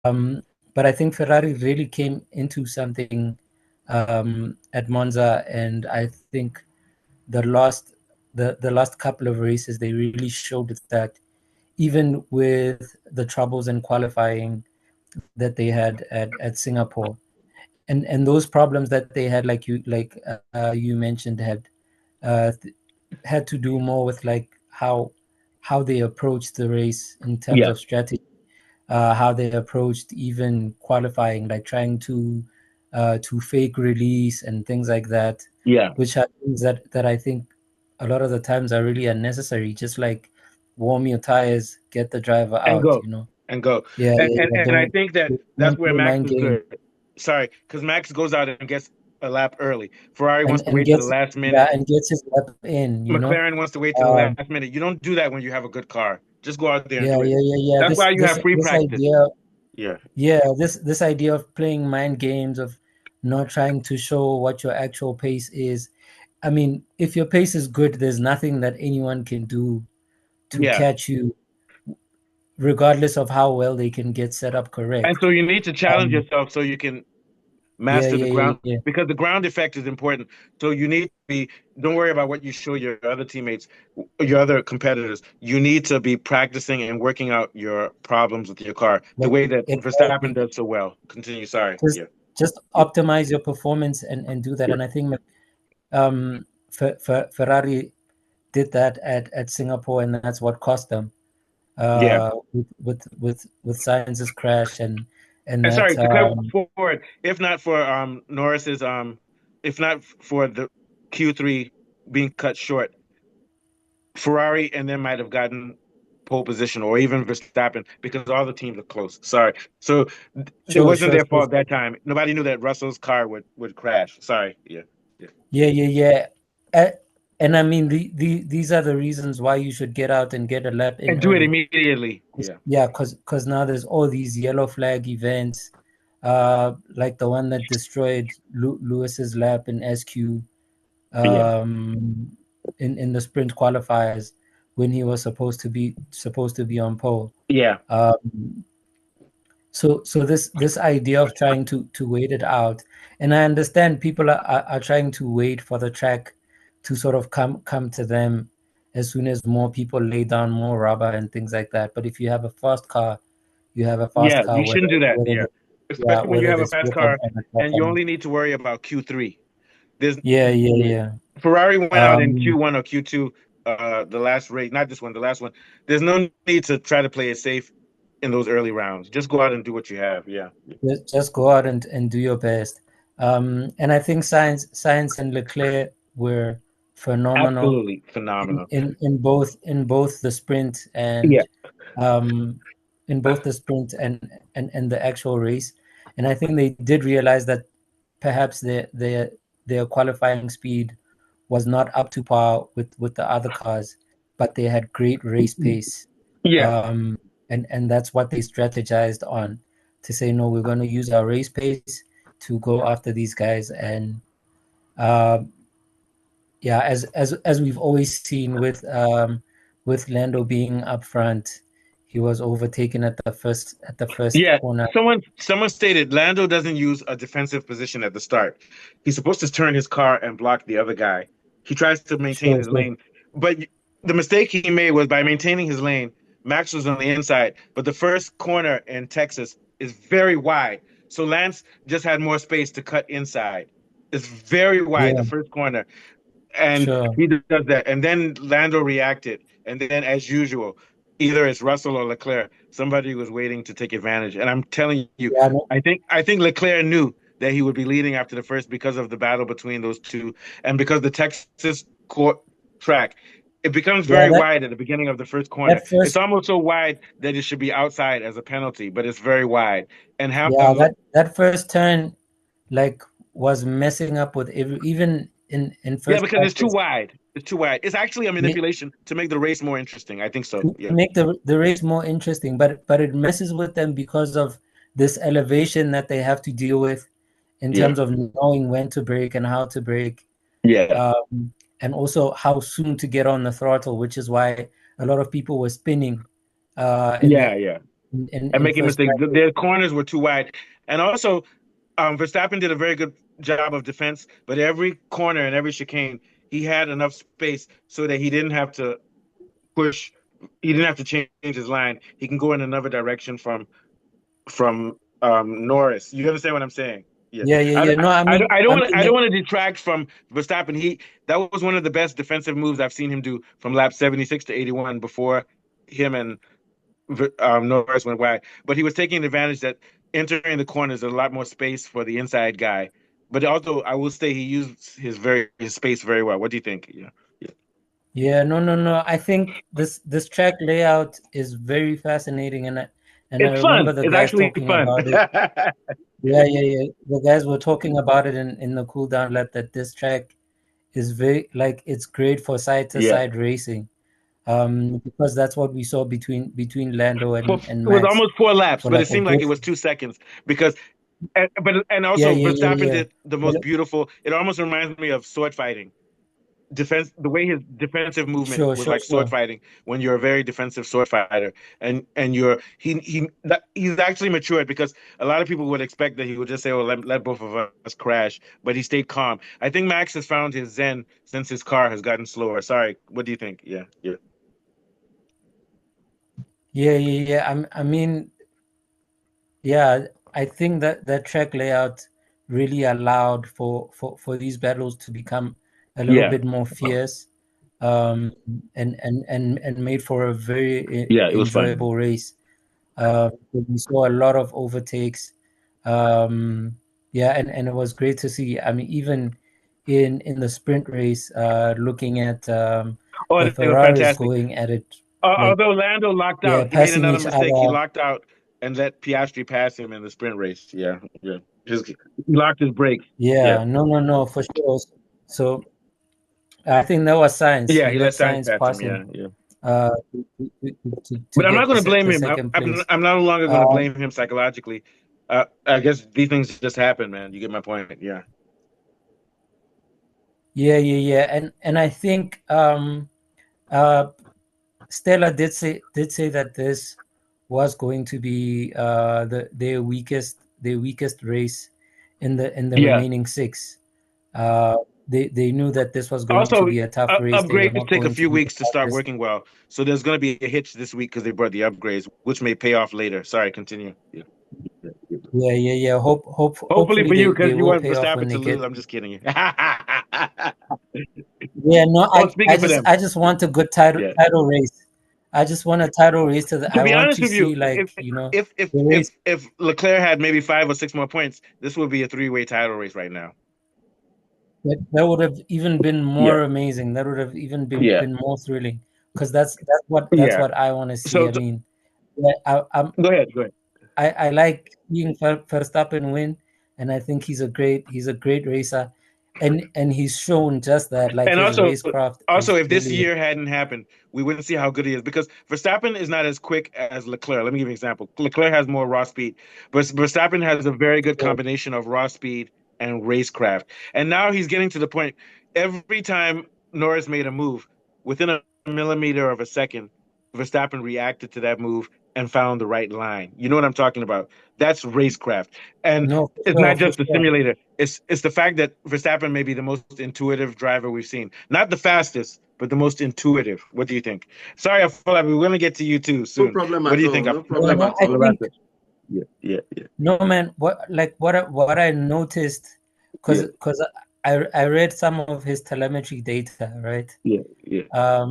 But I think Ferrari really came into something at Monza, and I think the last the last couple of races they really showed that even with the troubles in qualifying that they had at Singapore, and those problems that they had, you mentioned, uh, had to do more with like how they approached the race in terms Yeah, of strategy, how they approached even qualifying, like trying to fake release and things like that, yeah, which are things that I think a lot of the times are really unnecessary. Just like warm your tires, get the driver and out, go you know. and go. Yeah, And yeah, and, yeah. and I think that that's Don't where play Max mind is games good. Sorry, because Max goes out and gets a lap early. Ferrari wants to and wait to the gets, last yeah, minute. and gets his lap in, you know. McLaren wants to wait to the Um, last minute. You don't do that when you have a good car. Just go out there and yeah, do it. yeah, yeah, yeah. That's This why you this have free this practice. idea, Yeah. yeah, this idea of playing mind games, of not trying to show what your actual pace is. I mean, if your pace is good, there's nothing that anyone can do to Yeah. catch you, regardless of how well they can get set up And correct. so you need to challenge Um, yourself so you can yeah, master the yeah, yeah, ground yeah. because the ground effect is important. So you need to be, don't worry about what you show your other teammates, your other competitors. You need to be practicing and working out your problems with your car the Like way that Verstappen exactly. does so well. Continue. Sorry. Just Yeah. just Yeah. optimize your performance and do that. Yeah. And I think Ferrari did that at Singapore, and that's what cost them Yeah. with Sainz's crash and And that sorry to cut forward, if not for Norris's if not for the Q3 being cut short, Ferrari and them might have gotten pole position or even Verstappen because all the teams are close. Sorry. So it sure, wasn't sure, their sure, fault sure. that time. Nobody knew that Russell's car would crash. Sorry. Yeah. Yeah. Yeah, yeah, yeah. Uh, and I mean, these are the reasons why you should get out and get a lap in And do it early. immediately. Yeah. Yeah, because now there's all these yellow flag events, like the one that destroyed Lewis's lap in SQ, Yeah. um, in the sprint qualifiers when he was supposed to be on pole. Yeah. Um, so this idea of trying to wait it out, and I understand people are trying to wait for the track to sort of come to them as soon as more people lay down more rubber and things like that. But if you have a fast car, you have a fast Yeah. car, You shouldn't do that. whether Yeah. yeah, Especially when you whether have a there's fast slick car on the and you bottom. only need to worry about Q3. There's Yeah, yeah, yeah. yeah. Ferrari went out in Um, Q1 or Q2, the last race, not this one, the last one. There's no need to try to play it safe in those early rounds. Just go out and do what you have. Yeah. just go out and do your best. And I think Science and Leclerc were phenomenal Absolutely phenomenal. in both the sprint Yeah. um, in both the sprint and the actual race. And I think they did realize that perhaps their qualifying speed was not up to par with the other cars, but they had great race pace. Yeah. Um, and that's what they strategized on, to say, no, we're going to use our race pace to go after these guys. And uh, yeah, as we've always seen with Lando being up front, he was overtaken at the first Yeah. corner. Someone stated Lando doesn't use a defensive position at the start. He's supposed to turn his car and block the other guy. He tries to maintain Sure, his sure. lane, but the mistake he made was by maintaining his lane. Max was on the inside, but the first corner in Texas is very wide. So Lance just had more space to cut inside. It's very wide, the Yeah, first corner. And sure. he does that. And then Lando reacted. And then, as usual, either it's Russell or Leclerc. Somebody was waiting to take advantage. And I'm telling you, Yeah, no, I think Leclerc knew that he would be leading after the first because of the battle between those two, and because the Texas court track. It becomes yeah, very wide at the beginning of the first corner. that It's first, almost so wide that it should be outside as a penalty, but it's very wide. And yeah, that first turn, like, was messing up with even in yeah, first because it's too practice. wide. It's too wide. It's actually a Yeah, manipulation to make the race more interesting. I think so. to Yeah. make the race more interesting, but it messes with them because of this elevation that they have to deal with in Yeah. terms of knowing when to brake and how to brake, Yeah. and also how soon to get on the throttle, which is why a lot of people were spinning in Yeah. that Yeah. and in making first mistakes. practice. Their corners were too wide, and also Verstappen did a very good job of defense. But every corner and every chicane, he had enough space so that he didn't have to push. He didn't have to change his line. He can go in another direction from Norris. You understand what I'm saying? Yeah. Yeah, yeah, I, yeah. No, I don't I want mean, I don't want to detract from Verstappen. That was one of the best defensive moves I've seen him do from lap 76 to 81 before him and Norris went wide. But he was taking advantage that entering the corners, there's a lot more space for the inside guy. But also, I will say he used his space very well. What do you think? Yeah, yeah. yeah, no, no, no. I think this track layout is very fascinating, and I It's remember fun. the It's guys actually talking fun. about it. Yeah, yeah, yeah. The guys were talking about it in the cool down lap that this track is very like it's great for side to Yeah. side racing. Because that's what we saw between Lando and It was Max almost 4 laps, for but like it a seemed like good. it was 2 seconds because, and Yeah, also yeah, yeah, Verstappen yeah. did the most But beautiful. It almost reminds me of sword fighting. Defense, the way his defensive movement sure, was sure, like sword sure. fighting when you're a very defensive sword fighter, and he's actually matured because a lot of people would expect that he would just say, "Oh, let both of us crash," but he stayed calm. I think Max has found his zen since his car has gotten slower. Sorry, what do you think? Yeah, yeah, Yeah, yeah, yeah. I mean, yeah, I think that that track layout really allowed for these battles to become a little yeah, bit more fierce, and made for a very yeah. It was fun. enjoyable race. We saw a lot of overtakes. Yeah, and it was great to see. I mean, even in the sprint race, looking at Oh, the it was Ferraris fantastic. going at it, like Although Lando locked yeah, out, he made passing another each mistake. He other. locked out and let Piastri pass him in the sprint race. Yeah, yeah. He locked his brakes. Yeah, Yeah, no, no, no, for sure. So I think that was science. yeah. He He let let Sainz science pass him. pass Yeah, him yeah. to But I'm not get going to blame the him. second place. I'm no longer going to Um, blame him psychologically. I guess these things just happen, man. You get my point. Yeah, yeah, yeah, yeah, and I think uh, Stella did say that this was going to be their weakest race in the yeah. remaining six. Uh, they knew that this was going to Also, be a tough race. They were upgrades not take a going to few be the weeks to start fastest. working well. So there's going to be a hitch this week because they brought the upgrades, which may pay off later. Sorry, continue. Yeah. Yeah, yeah, yeah. Hopefully Hopefully for you, because they you will want pay off when Verstappen they to lose. get. I'm just kidding. Yeah, no, Oh, speaking for them. I just want a good Yeah. title race. I just want a title race To I be want honest to with you, see like, you know, the race if Leclerc had maybe 5 or 6 more points, this would be a three-way title race right now. that would have even been Yeah. more amazing. That would have even Yeah. been more thrilling because that's Yeah. what I want to see. So, I mean, yeah, go ahead. Go ahead. I like seeing Verstappen win, and I think he's a great racer, and he's shown just that like And his also, racecraft is if this really year hadn't happened, we wouldn't see how good he is because Verstappen is not as quick as Leclerc. Let me give you an example. Leclerc has more raw speed, but Verstappen has a very good good. combination of raw speed and racecraft. And now he's getting to the point every time Norris made a move, within a millimeter of a second, Verstappen reacted to that move and found the right line. You know what I'm talking about? That's racecraft. And No, it's not for just the sure. simulator. It's the fact that Verstappen may be the most intuitive driver we've seen. Not the fastest, but the most intuitive. What do you think? Sorry, I feel like we're going to get to you too No soon. problem What do at you all. think? No Yeah, problem no, at I all. think Yeah, yeah, yeah, no, man. What I noticed, yeah, because I read some of his telemetry data, right? yeah, yeah.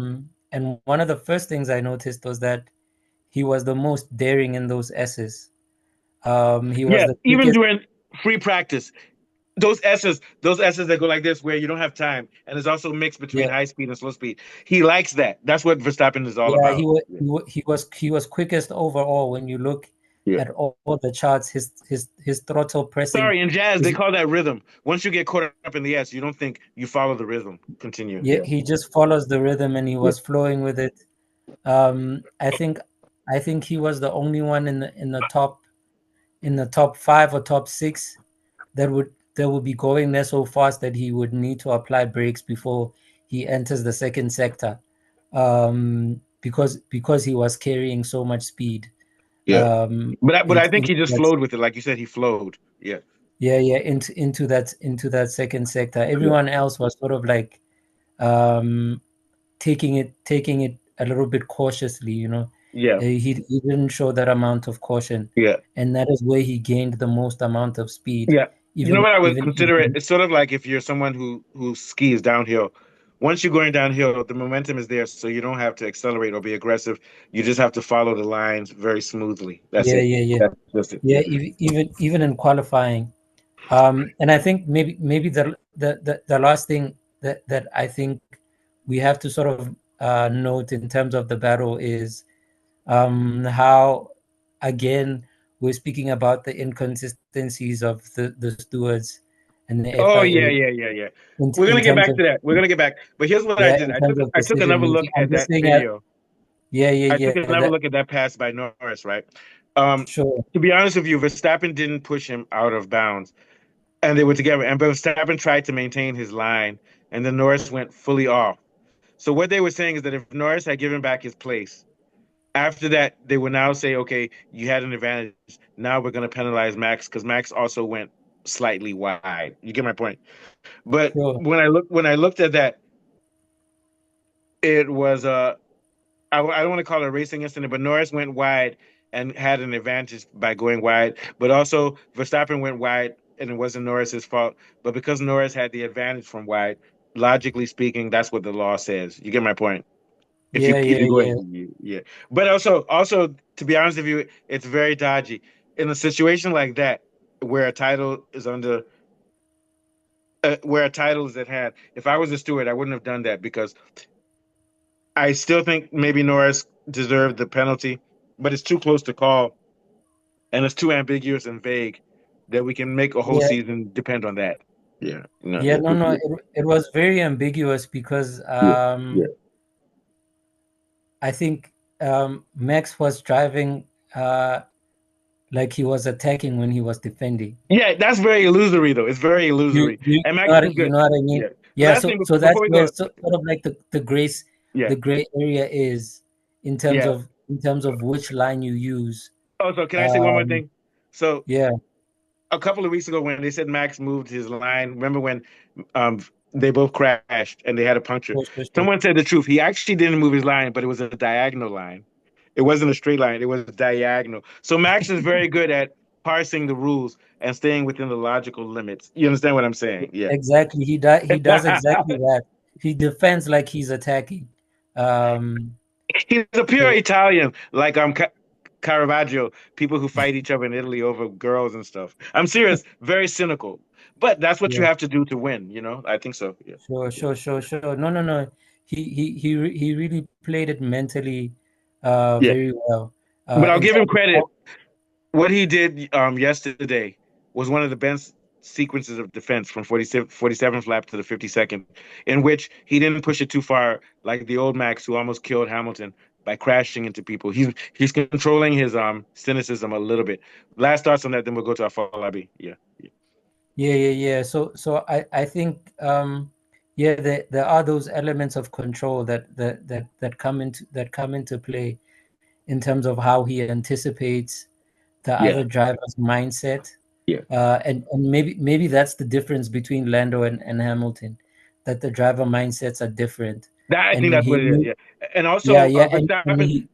And one of the first things I noticed was that he was the most daring in those S's. He was Yeah, the even quickest. during free practice, those S's that go like this, where you don't have time, and it's also mixed between Yeah, high speed and slow speed. He likes that. That's what Verstappen is all yeah. about. Yeah, He was quickest overall when you look yeah. at all the charts. His throttle pressing Sorry, in jazz, they is call that rhythm. Once you get caught up in the S, you don't think you follow the rhythm. Continue. yeah. Yeah. He just follows the rhythm and he Yeah. was flowing with it. I think he was the only one in the top five or top six that would be going there so fast that he would need to apply brakes before he enters the second sector, because he was carrying so much speed. Yeah. But I think into he just that, flowed with it, like you said. He flowed. Yeah. into that second sector. Yeah. Everyone else was sort of like um, taking it a little bit cautiously. Yeah. He didn't show that amount of caution, Yeah. and that is where he gained the most amount of speed. Yeah. You know Even what I would even consider it? It's sort of like if you're someone who skis downhill. Once you're going downhill, the momentum is there, so you don't have to accelerate or be aggressive. You just have to follow the lines very smoothly. That's yeah, it. yeah, yeah, That's just it. yeah. Yeah. Even in qualifying, and I think maybe the last thing that I think we have to sort of note in terms of the battle is how, again, we're speaking about the inconsistencies of the stewards and the Oh FIA yeah, yeah, yeah, yeah. We're in gonna get terms back of, to that. We're gonna get back. But here's what I yeah, did. in terms of I took decision another look making. I'm at just that saying, video. yeah, I took yeah, yeah. another That look at that pass by Norris, right? Um, sure, to be honest with you, Verstappen didn't push him out of bounds, and they were together. And Verstappen tried to maintain his line, and then Norris went fully off. So what they were saying is that if Norris had given back his place, after that, they would now say, okay, you had an advantage. Now we're going to penalize Max because Max also went slightly wide. You get my point. But sure. when I looked at that, it was I don't want to call it a racing incident, but Norris went wide and had an advantage by going wide. But also Verstappen went wide and it wasn't Norris's fault. But because Norris had the advantage from wide, logically speaking, that's what the law says. You get my point. Yeah, If yeah, you go ahead, yeah, yeah. But also to be honest with you, it's very dodgy in a situation like that where a title is under where a title is at hand. If I was a steward, I wouldn't have done that because I still think maybe Norris deserved the penalty, but it's too close to call and it's too ambiguous and vague that we can make a whole yeah, season depend on that. Yeah, no, yeah. yeah, No, no. It was very ambiguous because yeah, yeah. I think Max was driving like he was attacking when he was defending. Yeah, that's very illusory though. It's very illusory, and Max is You good. know what I mean? Yeah. Yeah. Last So thing that's before we where go, sort of like yeah, the gray area is yeah. in terms of which line you use. Also, can I say one more Um, thing? So yeah. a couple of weeks ago, when they said Max moved his line, remember when um they both crashed and they had a puncture? Sure, sure, sure. Someone said the truth. He actually didn't move his line, but it was a diagonal line. It wasn't a straight line. It was diagonal. So Max is very good at parsing the rules and staying within the logical limits. You understand what I'm saying? Yeah. Exactly. He does exactly that. He defends like he's attacking. Um, He's a pure so Italian, like Caravaggio, people who fight each other in Italy over girls and stuff. I'm serious, very cynical. But that's what you yeah. have to do to win, you know? I think so. Yeah. Sure, Yeah. sure, sure, sure. No, no, no. He really played it mentally Yeah. very well. But I'll In give him terms of credit. What he did yesterday was one of the best sequences of defense from 47th lap to the 52nd, in which he didn't push it too far, like the old Max who almost killed Hamilton by crashing into people. He's controlling his cynicism a little bit. Last thoughts on that, then we'll go to our follow lobby. Yeah, yeah, yeah, yeah, yeah. So I think yeah, there are those elements of control that come into play in terms of how he anticipates the yeah, other driver's mindset. yeah. And maybe that's the difference between Lando and Hamilton, that the driver mindsets are different. I think And that's what he it is. Yeah, and Yeah, also yeah, and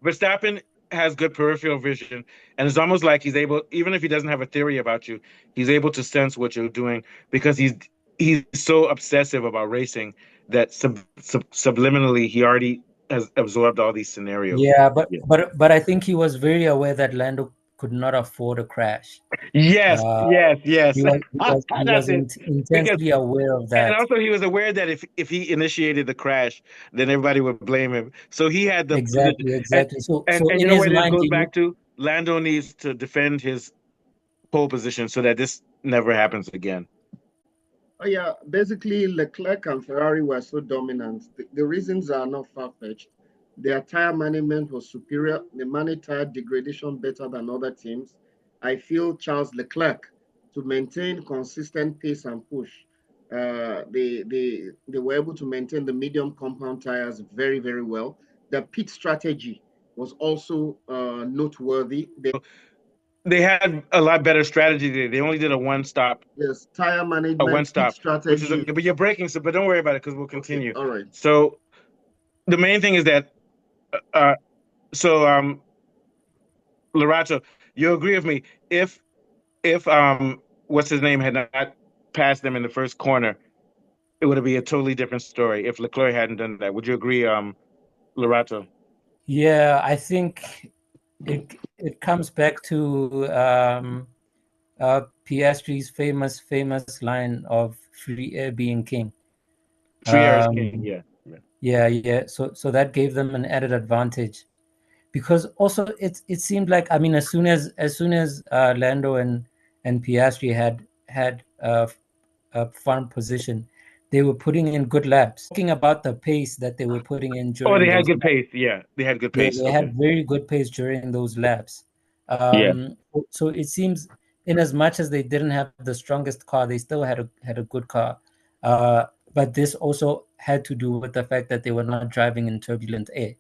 Verstappen has good peripheral vision, and it's almost like he's able, even if he doesn't have a theory about you, he's able to sense what you're doing because he's so obsessive about racing that subliminally he already has absorbed all these scenarios. yeah, Yeah. but I think he was very aware that Lando could not afford a crash. Yes, Uh, yes, yes. he That's was it. Because intensely aware of and that. also he was aware that if he initiated the crash, then everybody would blame him. So he had the position. Exactly, exactly. So And in you know his where this mind, goes he knew, back to? Lando needs to defend his pole position so that this never happens again. Oh yeah, basically Leclerc and Ferrari were so dominant. The reasons are not far-fetched. Their tire management was superior. They managed tire degradation better than other teams. I feel Charles Leclerc to maintain consistent pace and push. They were able to maintain the medium compound tires very, very well. The pit strategy was also noteworthy. They had a lot better strategy there. They only did a one stop, Yes, tire a management, one pit stop, which is strategy. okay. But you're breaking, so but don't worry about it because we'll Okay, continue. all right. So the main thing is that uh so Lorato, you agree with me if what's his name had not passed them in the first corner, it would be a totally different story if Leclerc hadn't done that. Would you agree, Lorato? Yeah, I think it comes back to Piastri's famous line of free air being king. Free air is king. Yeah. Yeah. So that gave them an added advantage because also it seemed like, I mean, as soon as Lando and Piastri had a farm position, they were putting in good laps. Talking about the pace that they were putting in Oh, they during had those good laps. pace. Yeah, they had good Yeah, pace. they Okay. had very good pace during those laps. Yeah. So it seems, in as much as they didn't have the strongest car, they still had a good car. But this also had to do with the fact that they were not driving in turbulent air.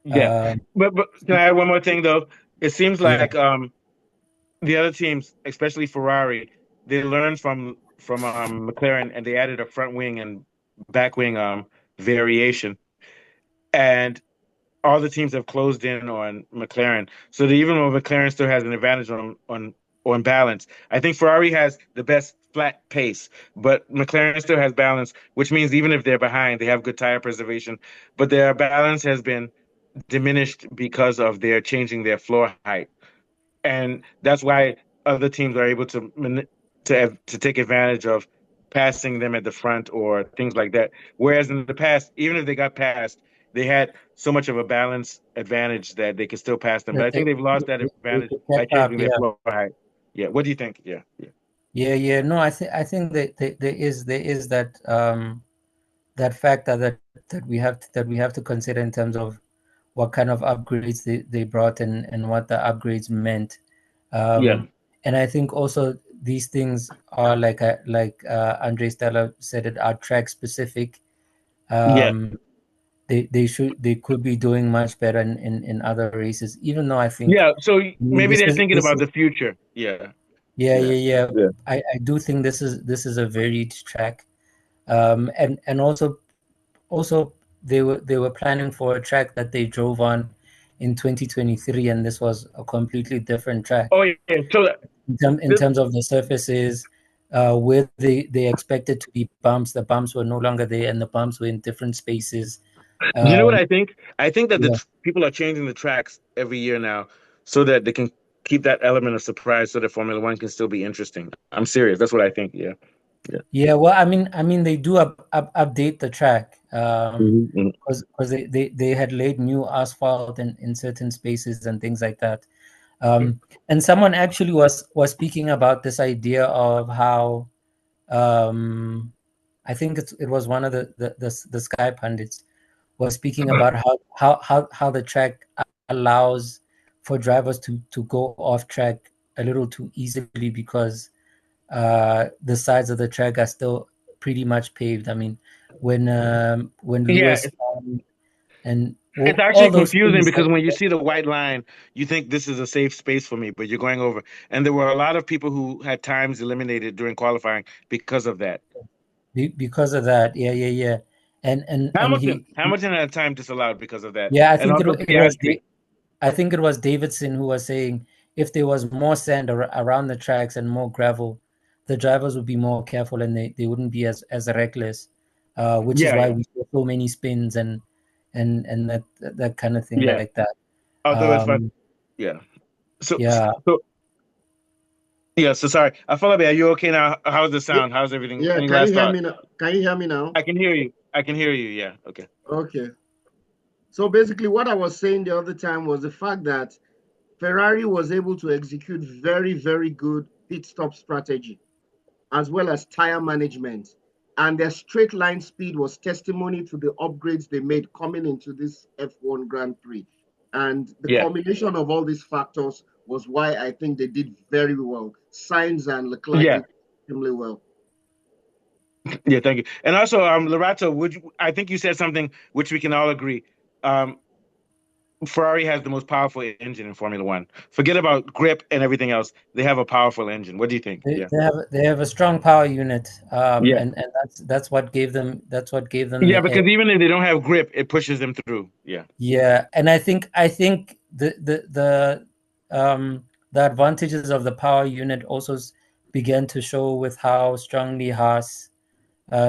Yeah. Um, But can I add one more thing though? It seems yeah, like the other teams, especially Ferrari, they learned from McLaren and they added a front wing and back wing variation. And all the teams have closed in on McLaren. So that even though McLaren still has an advantage on balance, I think Ferrari has the best flat pace, but McLaren still has balance, which means even if they're behind, they have good tire preservation. But their balance has been diminished because of their changing their floor height, and that's why other teams are able to take advantage of passing them at the front or things like that. Whereas in the past, even if they got passed, they had so much of a balance advantage that they could still pass them. But that I think they've lost that they advantage could by catch up. changing their Yeah, floor height. Yeah. What do you think? Yeah. Yeah. yeah. No, I think that there is that that factor that we have to consider in terms of what kind of upgrades they brought and what the upgrades meant. Yeah. Um, and I think also these things are like Andre Stella said, it are track specific. Yeah. Um, they could be doing much better in other races, even though I think, Yeah. So I mean, maybe this they're is thinking this about is the future. Yeah. yeah, Yeah. yeah, yeah. Yeah. I do think this is a varied track. And also they were planning for a track that they drove on in 2023, and this was a completely different track Oh yeah. So in this, terms of the surfaces. Where they expected to be bumps, the bumps were no longer there, and the bumps were in different spaces. do you know what Um, I think? I think that yeah, people are changing the tracks every year now so that they can keep that element of surprise so that Formula One can still be interesting. I'm serious. That's what I think. Yeah. Yeah. yeah. Well, I mean, they do update the track, Hmm. because they had laid new asphalt in certain spaces and things like that. And someone actually was speaking about this idea of how, um, I think it was one of the Sky pundits was speaking about how the track allows for drivers to go off track a little too easily because the sides of the track are still pretty much paved. I mean, when Yeah. Lewis and It's all actually those confusing things because when you see the white line, you think this is a safe space for me, but you're going over. And there were a lot of people who had times eliminated during qualifying because of that. because of that. Yeah. And Hamilton had time disallowed because of that. yeah, I And think also it was Piastri. I think it was Davidson who was saying if there was more sand around the tracks and more gravel, the drivers would be more careful and they wouldn't be as reckless, which is Yeah, why yeah, we saw so many spins and that kind of thing yeah. like that. Although it's fun. Um, Yeah. So, yeah, so yeah, so sorry. Afolabi, are you okay now? How's the Yeah, sound? How's everything? yeah. Any Can you last hear thought? me now? Can you hear me now? I can hear you. I can hear you. Yeah. Okay. Okay. So basically, what I was saying the other time was the fact that Ferrari was able to execute very, very good pit stop strategy as well as tire management. And their straight line speed was testimony to the upgrades they made coming into this F1 Grand Prix. And the Yeah. combination of all these factors was why I think they did very well. Sainz and Leclerc Yeah. did extremely well. Yeah. Thank you. And also, Lorato, I think you said something which we can all agree. Um, Ferrari has the most powerful engine in Formula One. Forget about grip and everything else. They have a powerful engine. What do you think? Yeah. They have a strong power unit, Yeah. and that's what gave them Yeah, the edge. because even if they don't have grip, it pushes them through. Yeah. Yeah, and I think the advantages of the power unit also began to show with how strongly Haas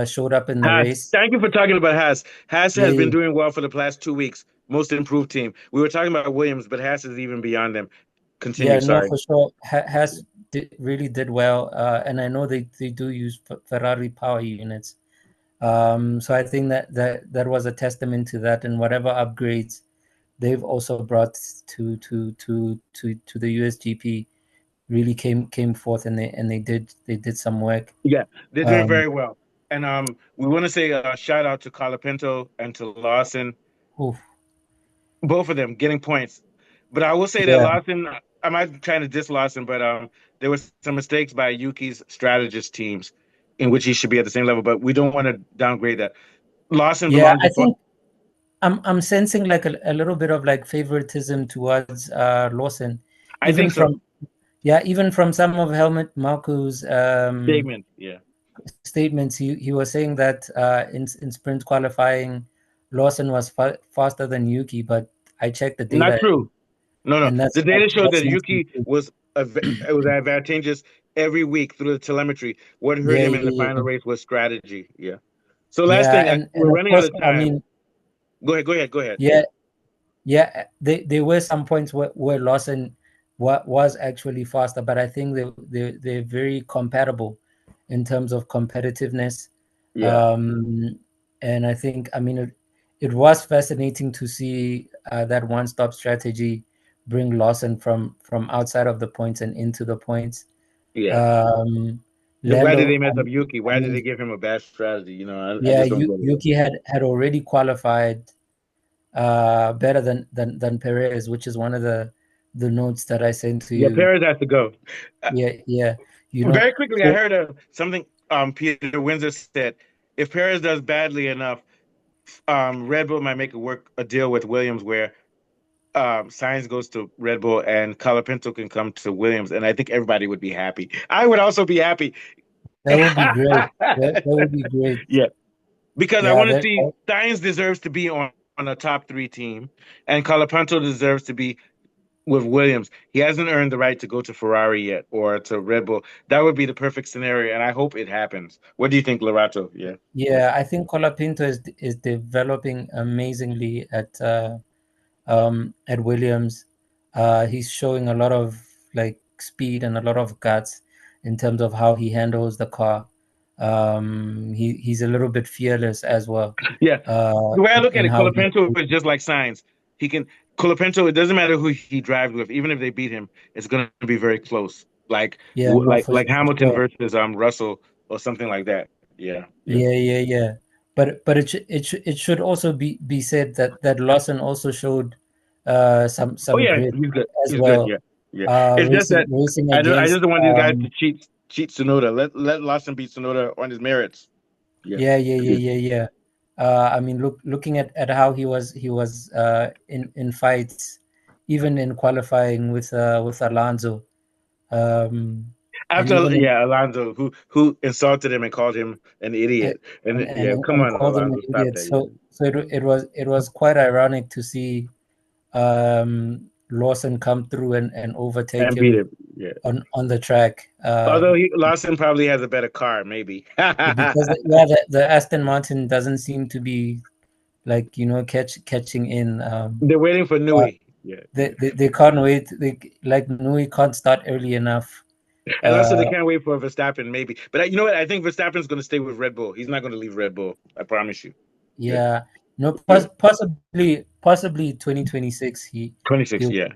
showed up in the Haas. race. Thank you for talking about Haas. Haas Yeah, has been yeah, doing well for the past 2 weeks. Most improved team. We were talking about Williams, but Haas is even beyond them. Continue. yeah, no, Sorry. for sure. Has really did well, and I know they do use Ferrari power units. So I think that was a testament to that, and whatever upgrades they've also brought to the USGP really came forth, and they did some work. Yeah, they're doing Um, very well. And we want to say a shout out to Colapinto and to Lawson, oof, both of them getting points. But I will say that yeah, Lawson, I'm not trying to diss Lawson, but there was some mistakes by Yuki's strategist teams in which he should be at the same level. But we don't want to downgrade that. Lawson yeah. belongs I to. think I'm sensing like a little bit of like favoritism towards Lawson, I even think so. from even from some of Helmut Marko's Statement. Yeah. statements. He was saying that in sprint qualifying, Lawson was faster than Yuki, but I checked the Not data, true. No, no. and The data showed that's that not Yuki true. it was advantageous every week through the telemetry. What hurt Yeah, him in the yeah, final yeah, race was strategy. Yeah. So last yeah, thing, we're and of running out course, of I time. mean, Go ahead. Go ahead. Go ahead. yeah, yeah, there were some points where Lawson was actually faster, but I think they're very compatible in terms of competitiveness. Yeah. Um, and I think, I mean, it was fascinating to see that one-stop strategy bring Lawson from outside of the points and into the points. Yeah. Um, Then why did Lando, they mess up Yuki? I Why did they mean, give him a bad strategy? I yeah, just don't get it. Yuki had already qualified better than Perez, which is one of the notes that I sent to Yeah, you. Perez has to go. Uh, Yeah, yeah. You know, Very quickly, I so heard something Peter Windsor said. If Perez does badly enough, Red Bull might make a deal with Williams where Sainz goes to Red Bull and Colapinto can come to Williams, and I think everybody would be happy. I would also be happy. that would be great. That would be great. Yeah, because I Yeah, want to see Sainz deserves to be on a top three team, and Colapinto deserves to be with Williams. He hasn't earned the right to go to Ferrari yet or to Red Bull. That would be the perfect scenario, and I hope it happens. What do you think, Lorato? Yeah. yeah. I think Colapinto is developing amazingly at Williams. He's showing a lot of like speed and a lot of guts in terms of how he handles the car. He's a little bit fearless as well. Yeah. The way I look at In it, how Colapinto is just like Sainz. He can Colapinto. It doesn't matter who he drives with, even if they beat him, it's going to be very close. Like yeah, no, like for Hamilton sure. versus Russell or something like that. Yeah, yeah. Yeah, yeah, yeah. But it should also be said that Lawson also showed Oh some yeah, grit he's good. as He's good. well. Yeah, yeah. It's just that Racing I against just don't want these guys to cheat Sonoda. Let Lawson beat Sonoda on his merits. Yeah. yeah, yeah, yeah, yeah, yeah. I mean, looking at how he was in fights, even in qualifying with Alonso, and After even in, Alonso who insulted him and called him an idiot. And yeah, come on, called him an Alonso, stop idiot. that. Yeah. So it was quite ironic to see Lawson come through and overtake And beat him him. Yeah. on the track. Although Lawson probably has a better car, maybe. Because the Aston Martin doesn't seem to be like catching in. They're waiting for Uh, Nui. Yeah, yeah. they can't wait. Like Nui can't start early enough. And also Uh, they can't wait for Verstappen, maybe. But you know what? I think Verstappen's going to stay with Red Bull. He's not going to leave Red Bull. I promise you. Yeah, yeah, no, yeah. possibly 2026. He'll 26. Yeah,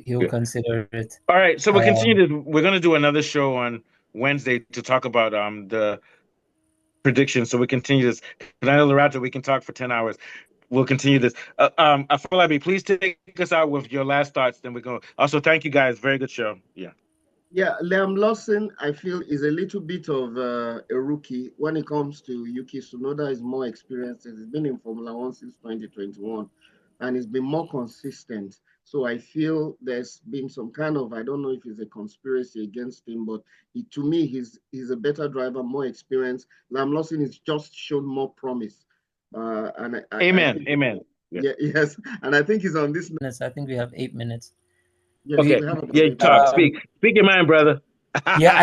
he'll yeah. consider it. All right. So we'll continue Um, this. We're going to do another show on Wednesday to talk about the predictions. So we continue this. Because I know Loretta, we can talk for 10 hours. We'll continue this. Afolabi, please take us out with your last thoughts. Then we go. Also, thank you guys. Very good show. Yeah. Yeah, Liam Lawson, I feel, is a little bit of a rookie when it comes to Yuki Tsunoda. Is more experienced. He's been in Formula One since 2021. and he's been more consistent. So I feel there's been some kind of, I don't know if it's a conspiracy against him, but to me, he's a better driver, more experienced. Liam Lawson has just shown more promise. And I Amen. think, Amen. yeah, yes. And I think he's on this. I think we have 8 minutes. Yes, Okay. we have about Yeah, 8 talk. minutes. Speak your mind, brother. Yeah,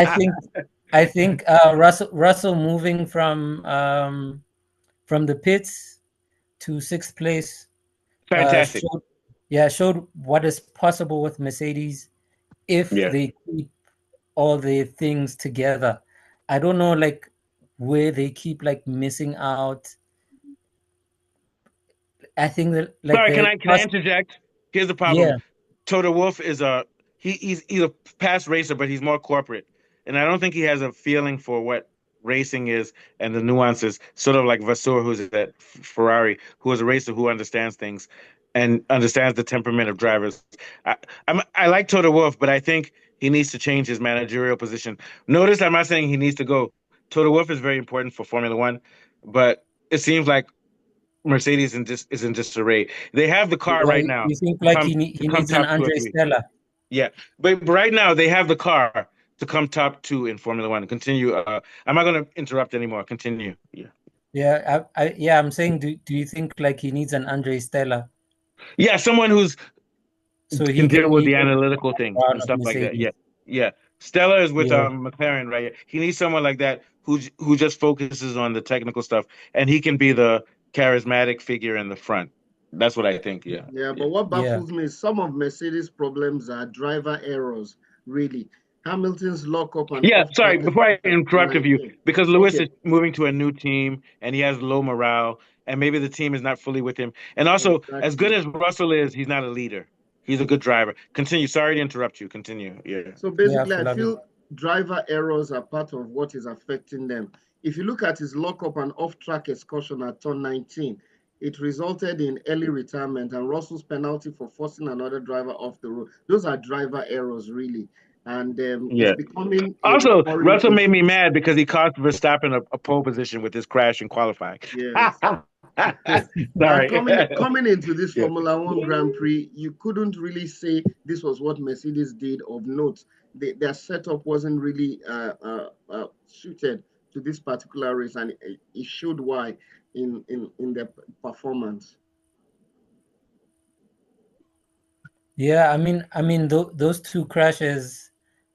I think Russell moving from the pits to 6th place Fantastic. showed what is possible with Mercedes if they keep all the things together. I don't know, like, where they keep like missing out. I think that, like, Sorry, can I interject? Here's the problem. Yeah. Toto Wolff is he's a past racer, but he's more corporate, and I don't think he has a feeling for what racing is and the nuances. Sort of like Vasseur, who's at Ferrari, who is a racer who understands things and understands the temperament of drivers. I like Toto Wolff, but I think he needs to change his managerial position. Notice I'm not saying he needs to go. Toto Wolff is very important for Formula One, but it seems like Mercedes is in disarray. They have the car right now. You think like he to come needs an top 2 or Andre 3. Stella? Yeah, but right now they have the car to come top 2 in Formula One. Continue. I'm not going to interrupt anymore. Continue. Yeah. Yeah, I'm saying, do you think like he needs an Andre Stella? Yeah, someone who's so can deal with the analytical things and stuff like that. Yeah. Stella is with McLaren, right? He needs someone like that who just focuses on the technical stuff, and he can be the charismatic figure in the front. That's what I think. Yeah. Yeah, but what baffles me is some of Mercedes' problems are driver errors, really. Hamilton's lockup and Sorry, before I interrupted you, because Lewis is moving to a new team and he has low morale, and maybe the team is not fully with him. And also, as good as Russell is, he's not a leader. He's a good driver. Continue. Sorry to interrupt you. Continue. Yeah. So basically, I feel driver errors are part of what is affecting them. If you look at his lockup and off-track excursion at turn 19, it resulted in early retirement and Russell's penalty for forcing another driver off the road. Those are driver errors, really. And it's becoming also, Russell made me mad because he cost Verstappen a pole position with his crash in qualifying. Yes. Sorry. Coming into this Formula One Grand Prix, you couldn't really say this was what Mercedes did of note. Their setup wasn't really suited to this particular race, and it showed why in their performance. Yeah, I mean those two crashes,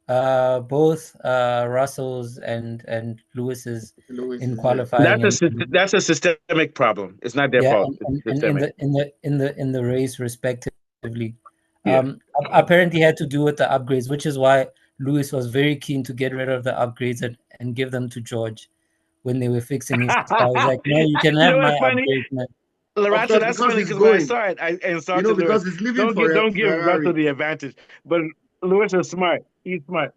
both Russell's and Lewis's in qualifying. That's a systemic problem. It's not their fault. And in the race respectively. Apparently had to do with the upgrades, which is why Lewis was very keen to get rid of the upgrades and give them to George when they were fixing his car. He's like, no, you can have my upgrades, man. Lorenzo, that's funny because when I saw it, I insulted because Lewis. he's leaving Don't give Russell the advantage. But Lewis is smart. He's smart.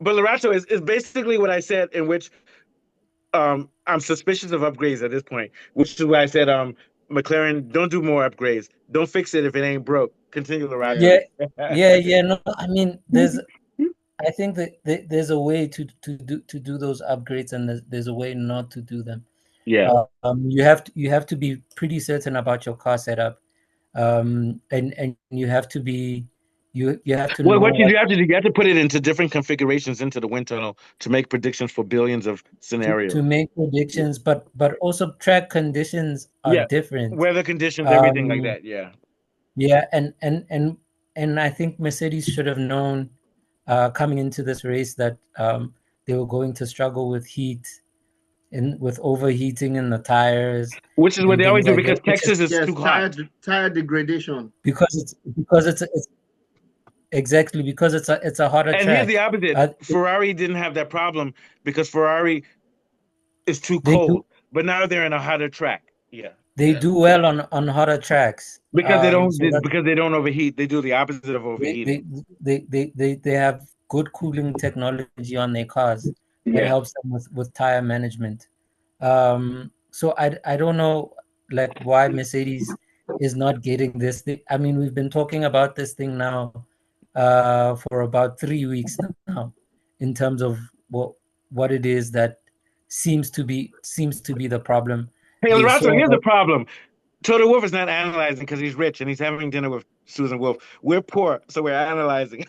But Lorenzo is basically what I said, in which I'm suspicious of upgrades at this point, which is why I said McLaren, don't do more upgrades. Don't fix it if it ain't broke. Continue, Lorenzo. Yeah. No, I mean, I think that there's a way to do those upgrades, and there's a way not to do them. Yeah. You have to be pretty certain about your car setup, and you have to be you have to. Well, what you have to do, you have to put it into different configurations into the wind tunnel to make predictions for billions of scenarios. To make predictions, but also track conditions are different. Weather conditions, everything like that. Yeah. Yeah, and I think Mercedes should have known coming into this race that they were going to struggle with heat and with overheating in the tires, which is what they always do, because Texas is too hot. Tire degradation. Because it's exactly because it's a hotter track. And here's the opposite. Ferrari didn't have that problem because Ferrari is too cold, but now they're in a hotter track. Yeah. They do well on hotter tracks because they don't overheat. They do the opposite of overheating. They have good cooling technology on their cars that helps them with tire management. So I don't know like why Mercedes is not getting this thing. I mean, we've been talking about this thing now for about 3 weeks now, in terms of what it is that seems to be the problem. Hey, Russell, here's the problem. Toto Wolff is not analyzing because he's rich and he's having dinner with Susan Wolf. We're poor, so we're analyzing.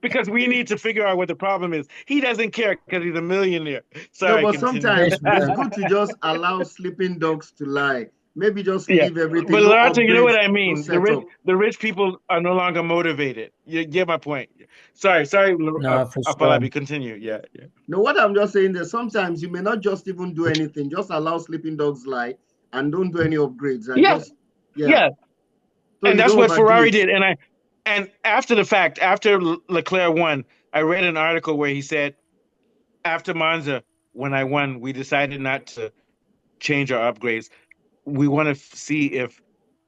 because we need to figure out what the problem is. He doesn't care because he's a millionaire. No, Sorry, but continue. sometimes it's good to just allow sleeping dogs to lie. Maybe just Yeah, leave everything, but no Larato, you know what upgrades, I no mean. setup. The rich people are no longer motivated. You get my point. Sorry, No, for sure. Afalabi, continue. Yeah, yeah. No, what I'm just saying is sometimes you may not just even do anything, just allow sleeping dogs lie and don't do any upgrades and Yeah, just, yeah. yeah. So And you that's don't what overdo Ferrari it. did. And after the fact, after Leclerc won, I read an article where he said, after Monza, when I won, we decided not to change our upgrades. We want to see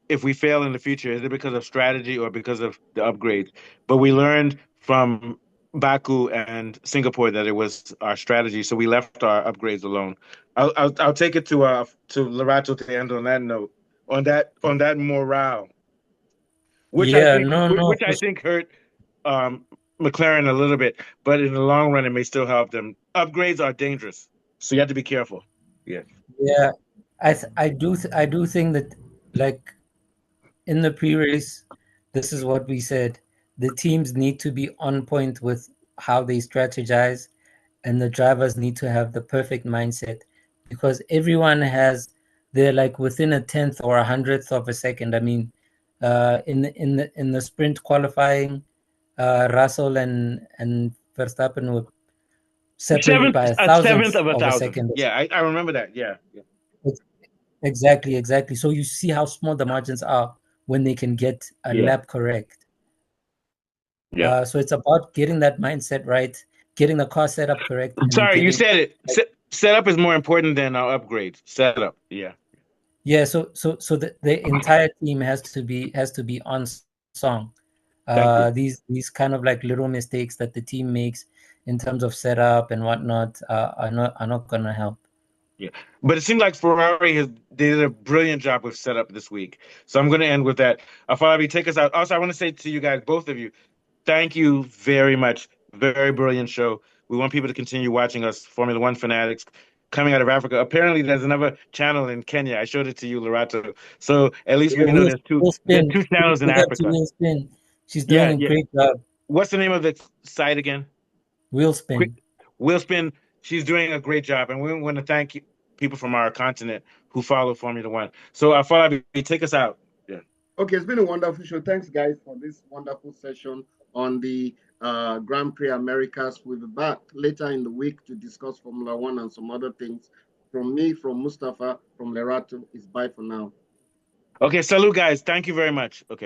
if we fail in the future, is it because of strategy or because of the upgrades? But we learned from Baku and Singapore that it was our strategy, so we left our upgrades alone. I'll take it to Lorato to end on that note, on that morale, Yeah, no, no, which I think hurt um, McLaren a little bit, but in the long run, it may still help them. Upgrades are dangerous, so you have to be careful. Yeah. yeah. I do think that, like, in the pre-race, this is what we said. The teams need to be on point with how they strategize, and the drivers need to have the perfect mindset, because everyone they're like within a tenth or 100th of a second. I mean, in the sprint qualifying, Russell and Verstappen were separated by a A seventh thousandth of a of a thousand. second. Yeah, I remember that. Yeah, yeah. Exactly, exactly. So you see how small the margins are when they can get a Yeah. lap correct. Yeah. So it's about getting that mindset right, getting the car set up correct, and Sorry, you getting, said it. Setup is more important than our upgrades. Setup. Yeah. yeah. So the entire team has to be on song. Thank you. These kind of like little mistakes that the team makes in terms of setup and whatnot are not gonna help. Yeah. But it seemed like Ferrari they did a brilliant job with setup this week. So I'm going to end with that. Falabi, take us out. Also, I want to say to you guys, both of you, thank you very much. Very brilliant show. We want people to continue watching us, Formula One fanatics coming out of Africa. Apparently, there's another channel in Kenya. I showed it to you, Lorato. So at least Yeah, we know Wheel there's Spin. two channels in Big up to Africa. Wheel Spin. She's Yeah, doing a yeah. great job. What's the name of the site again? Wheel Quick, Spin. Will Spin. She's doing a great job, and we want to thank people from our continent who follow Formula One. So, Falabi, take us out. Yeah. Okay, it's been a wonderful show. Thanks, guys, for this wonderful session on the Grand Prix Americas. We'll be back later in the week to discuss Formula One and some other things. From me, from Mustafa, from Lerato, is bye for now. Okay, salute, guys. Thank you very much. Okay.